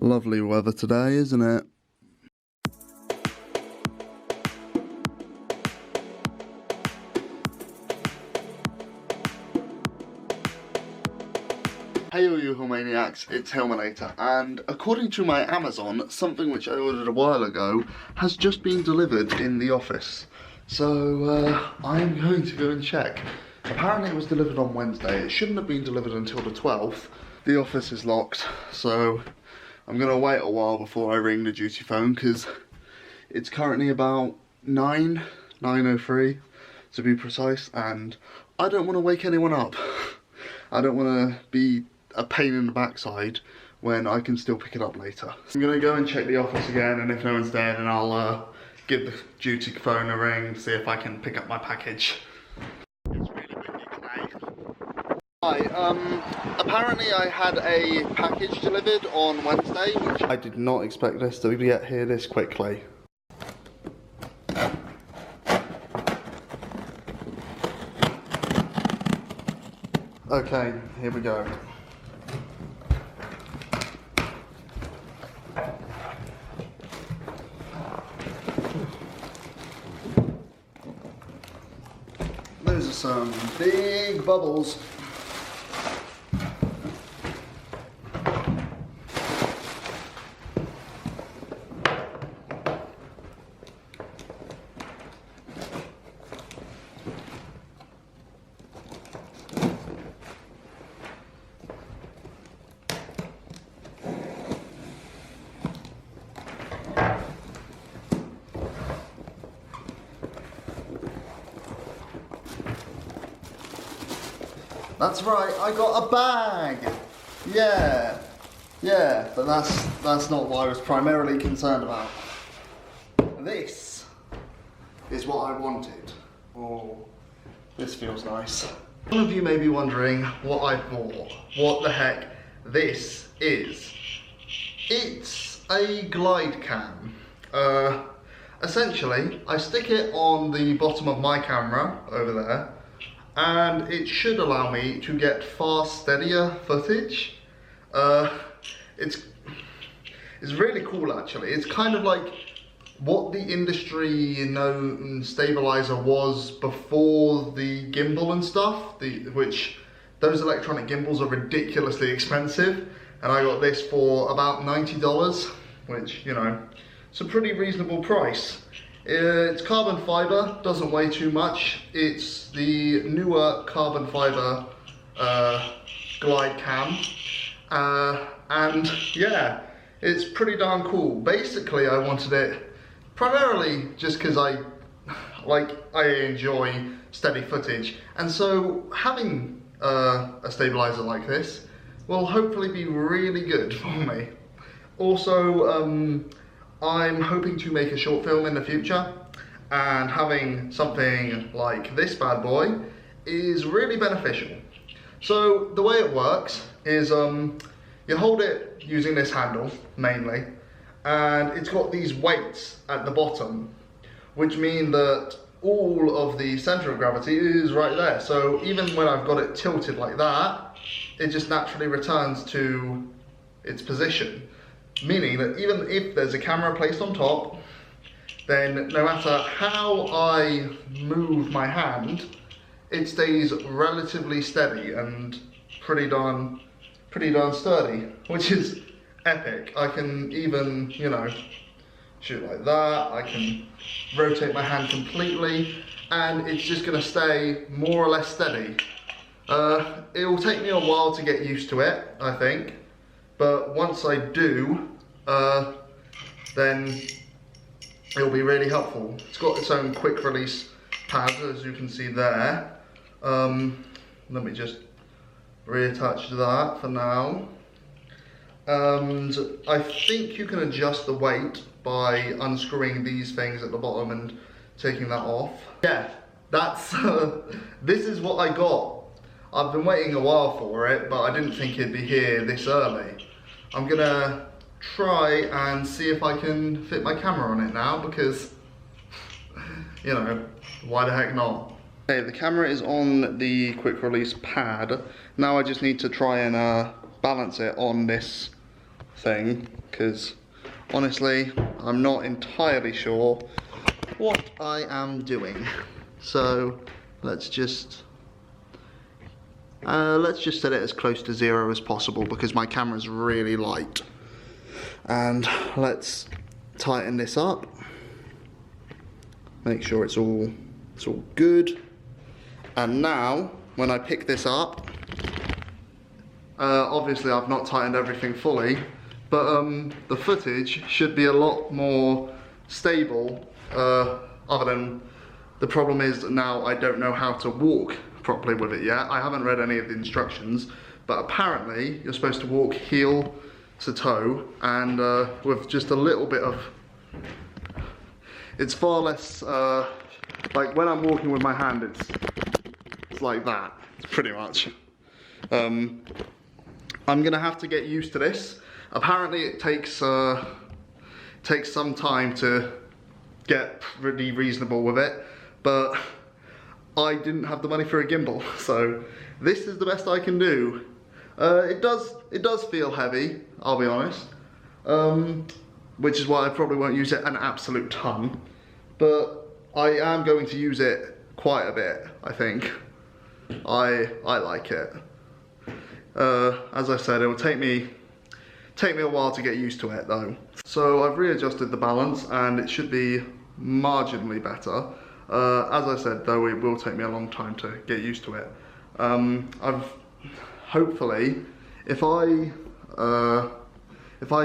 Lovely weather today, isn't it? Hey all you Hillmaniacs, it's Hillmanator, and according to my Amazon, something which I ordered a while ago has just been delivered in the office. So I'm going to go and check. Apparently it was delivered on Wednesday. It shouldn't have been delivered until the 12th. The office is locked, so I'm going to wait a while before I ring the duty phone because it's currently about 9:03 to be precise, and I don't want to wake anyone up. I don't want to be a pain in the backside when I can still pick it up later. I'm going to go and check the office again, and if no one's there, then I'll give the duty phone a ring to see if I can pick up my package. It's really windy today. Hi, apparently I had a package delivered on Wednesday, which I did not expect this to get here this quickly. Okay, here we go. Those are some big bubbles. That's right, I got a bag! Yeah, but that's not what I was primarily concerned about. This is what I wanted. Oh, this feels nice. Some of you may be wondering what I bought. What the heck this is. It's a glide cam. Essentially, I stick it on the bottom of my camera over there, and it should allow me to get far steadier footage. It's really cool actually. It's kind of like what the industry known stabilizer was before the gimbal and stuff, which those electronic gimbals are ridiculously expensive, and I got this for about $90, which, you know, it's a pretty reasonable price. It's carbon fiber, doesn't weigh too much. It's the Neewer carbon fiber glide cam, and yeah, it's pretty darn cool. Basically, I wanted it primarily just because I enjoy steady footage, and so having a stabilizer like this will hopefully be really good for me. Also, I'm hoping to make a short film in the future, and having something like this bad boy is really beneficial. So the way it works is you hold it using this handle mainly, and it's got these weights at the bottom, which mean that all of the center of gravity is right there. So even when I've got it tilted like that, it just naturally returns to its position. Meaning that even if there's a camera placed on top, then no matter how I move my hand, it stays relatively steady and pretty darn sturdy, which is epic. I can even, you know, shoot like that. I can rotate my hand completely, and it's just gonna stay more or less steady. It will take me a while to get used to it, I think. But once I do, then it'll be really helpful. It's got its own quick release pad, as you can see there. Let me just reattach that for now. And I think you can adjust the weight by unscrewing these things at the bottom and taking that off. Yeah, that's this is what I got. I've been waiting a while for it, but I didn't think it'd be here this early. I'm gonna try and see if I can fit my camera on it now, because, you know, why the heck not? Okay, the camera is on the quick release pad. Now I just need to try and balance it on this thing, because honestly, I'm not entirely sure what I am doing. So let's just set it as close to 0 as possible because my camera's really light. And let's tighten this up. Make sure it's all good. And now, when I pick this up, obviously I've not tightened everything fully, but the footage should be a lot more stable, other than the problem is that now I don't know how to walk properly with it yet. I haven't read any of the instructions, but apparently you're supposed to walk heel to toe, and with just a little bit of, it's far less, like when I'm walking with my hand, it's like that, pretty much. I'm gonna have to get used to this. Apparently it takes some time to get really reasonable with it, but I didn't have the money for a gimbal, so this is the best I can do. It does feel heavy, I'll be honest, which is why I probably won't use it an absolute ton, but I am going to use it quite a bit, I think. I like it. As I said, it will take me a while to get used to it though. So I've readjusted the balance and it should be marginally better. As I said though, it will take me a long time to get used to it. Hopefully, if I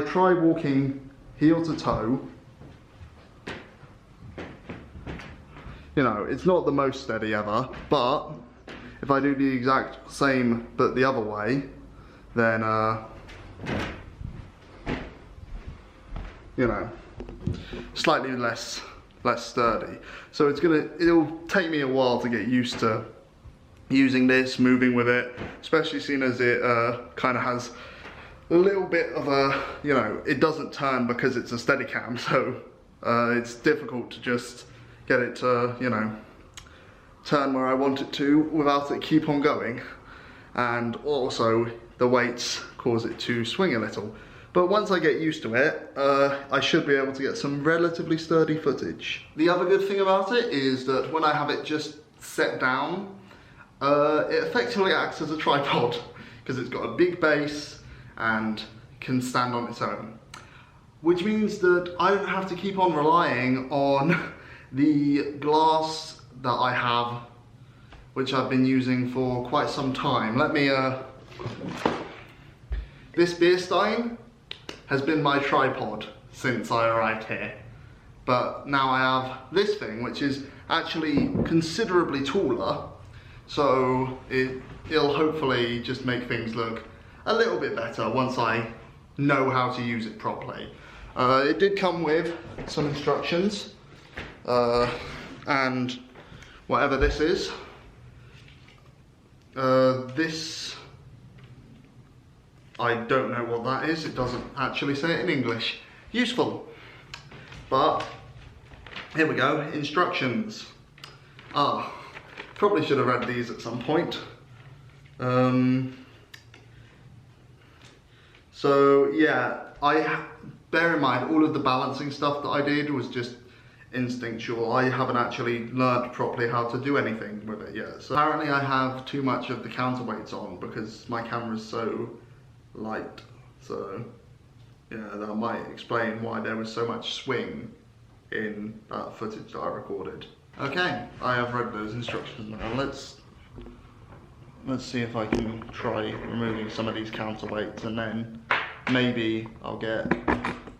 try walking heel to toe, you know, it's not the most steady ever, but if I do the exact same but the other way, then you know, slightly less sturdy. So it'll take me a while to get used to using this, moving with it, especially seeing as it kind of has a little bit of a, you know, it doesn't turn because it's a Steadicam, so it's difficult to just get it to, you know, turn where I want it to without it keep on going. And also the weights cause it to swing a little. But once I get used to it, I should be able to get some relatively sturdy footage. The other good thing about it is that when I have it just set down, it effectively acts as a tripod because it's got a big base and can stand on its own. Which means that I don't have to keep on relying on the glass that I have, which I've been using for quite some time. Let me, this beer stein has been my tripod since I arrived here. But now I have this thing, which is actually considerably taller, so it'll hopefully just make things look a little bit better once I know how to use it properly. It did come with some instructions, and whatever this is, this, I don't know what that is. It doesn't actually say it in English. Useful. But here we go, instructions. Probably should have read these at some point. So yeah, bear in mind all of the balancing stuff that I did was just instinctual. I haven't actually learned properly how to do anything with it yet. So apparently I have too much of the counterweights on because my camera's so light. So yeah, that might explain why there was so much swing in that footage that I recorded. Okay, I have read those instructions now. Let's see if I can try removing some of these counterweights and then maybe I'll get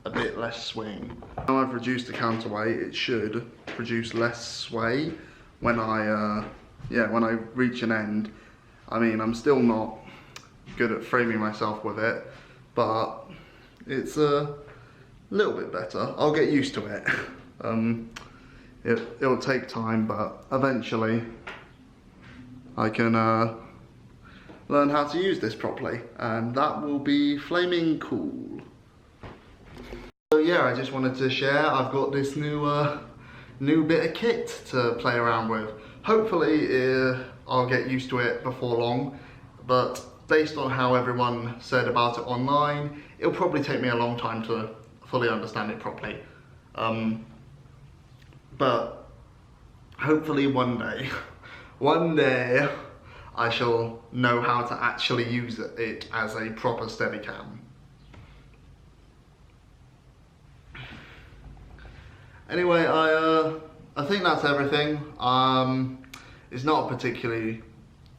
a bit less swing. Now I've reduced the counterweight, it should produce less sway when I reach an end. I mean, I'm still not good at framing myself with it, but it's a little bit better. I'll get used to it. It'll take time, but eventually I can learn how to use this properly, and that will be flaming cool. So yeah, I just wanted to share, I've got this new bit of kit to play around with. Hopefully I'll get used to it before long, but based on how everyone said about it online, it'll probably take me a long time to fully understand it properly. But hopefully one day, I shall know how to actually use it as a proper Steadicam. Anyway, I think that's everything. It's not a particularly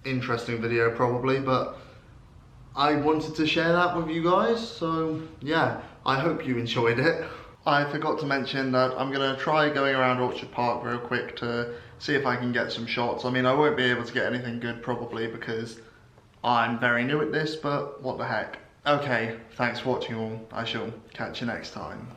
interesting video probably, but I wanted to share that with you guys, so yeah, I hope you enjoyed it. I forgot to mention that I'm gonna try going around Orchard Park real quick to see if I can get some shots. I mean, I won't be able to get anything good probably because I'm very new at this, but what the heck. Okay, thanks for watching all. I shall catch you next time.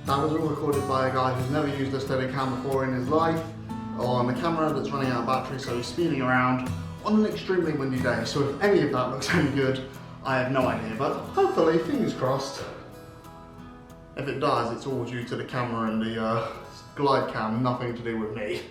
That was all recorded by a guy who's never used a Steadicam before in his life, on a camera that's running out of battery, so he's speeding around on an extremely windy day. So if any of that looks any good, I have no idea, but hopefully, fingers crossed. If it does, it's all due to the camera and the glide cam, nothing to do with me.